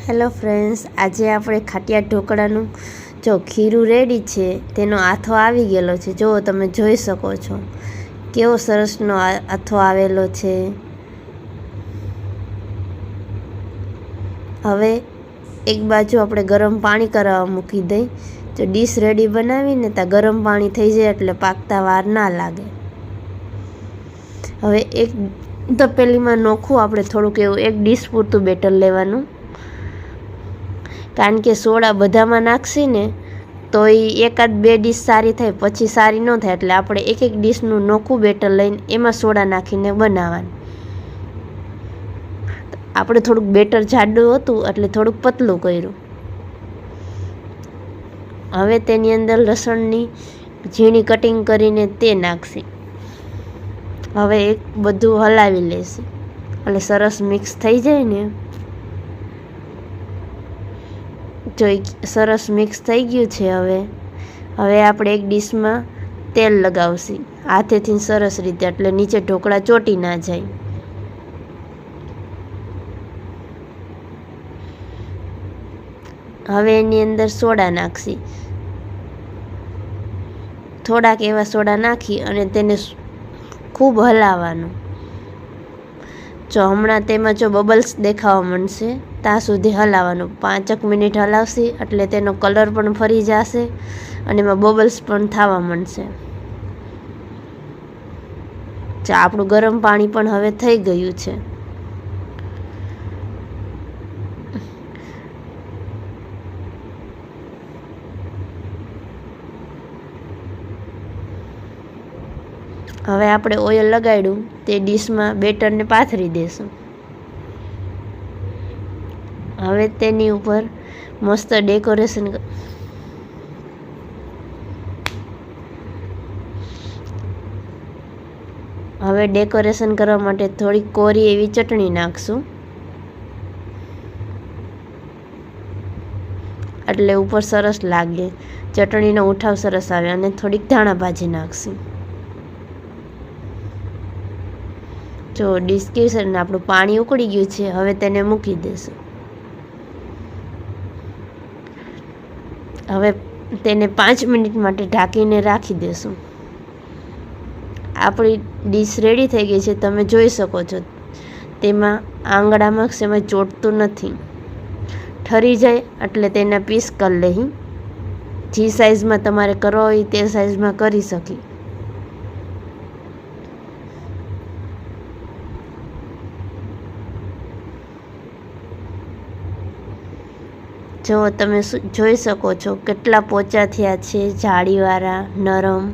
Hello friends, આજે આપણે ખાટિયા ઢોકળાનું જો ખીરું રેડી છે, તેનો આથો આવી ગયેલો છે। જો તમે જોઈ શકો છો કેવો સરસનો આથો આવેલો છે। હવે એક બાજુ આપણે ગરમ પાણી કરવા મૂકી દઈ। જો ડીશ રેડી બનાવીને ત્યાં ગરમ પાણી થઈ જાય એટલે પાકતા વાર ના લાગે। હવે એક તપેલીમાં નોખું આપણે થોડુંક એવું એક ડીશ પૂરતું બેટર લેવાનું, કારણ કે સોડા બધામાં નાખશી ને તો એ એકાદ બે ડીશ સારી થાય, પછી સારી ન થાય। એટલે આપણે એક એક ડીશનું નોખું બેટર લઈને એમાં સોડા નાખીને બનાવવાનું। આપણે થોડુંક બેટર જાડું હતું એટલે થોડુંક પતલું કર્યું। હવે તેની અંદર લસણની ઝીણી કટિંગ કરીને તે નાખશી। હવે એક બધું હલાવી લેશી એટલે સરસ મિક્સ થઈ જાય ને। જો સરસ મિક્સ થઈ ગયું છે। હવે આપણે એક ડીશમાં તેલ લગાવશી હાથેથી સરસ રીતે, એટલે નીચે ઢોકળા ચોટી ના જાય। હવે એની અંદર સોડા નાખશી, થોડાક એવા સોડા નાખી અને તેને ખૂબ હલાવવાનું। જો હમણાં તેમાં જો બબલ્સ દેખાવા માંડશે ત્યાં સુધી હલાવવાનું। 5 મિનિટ હલાવશી એટલે તેનો કલર પણ ફરી જશે અને એમાં બબલ્સ પણ થવા માંડશે। જો આપણું ગરમ પાણી પણ હવે થઈ ગયું છે। હવે આપણે ઓઇલ લગાડ્યું તે ડીશમાં બેટરને પાથરી દેશું। હવે તેની ઉપર મસ્ત ડેકોરેશન, હવે ડેકોરેશન કરવા માટે થોડી કોરી એવી ચટણી નાખશું, એટલે ઉપર સરસ લાગે, ચટણીનો ઉઠાવ સરસ આવે। અને થોડીક ધાણા ભાજી નાખશું। જો ડીશ કેવી છે ને આપણું પાણી ઉકળી ગયું છે, હવે તેને મૂકી દેશું। હવે તેને 5 મિનિટ માટે ઢાંકીને રાખી દેશું। આપણી ડીશ રેડી થઈ ગઈ છે, તમે જોઈ શકો છો તેમાં આંગળામાં સેમાં ચોટતું નથી। ઠરી જાય એટલે તેના પીસ કરી લઈ, જે સાઈઝમાં તમારે કરવો હોય તે સાઈઝમાં કરી શકી। જો તમે જોઈ શકો છો કેટલા પોચા થયા છે, જાળીવાળા, નરમ।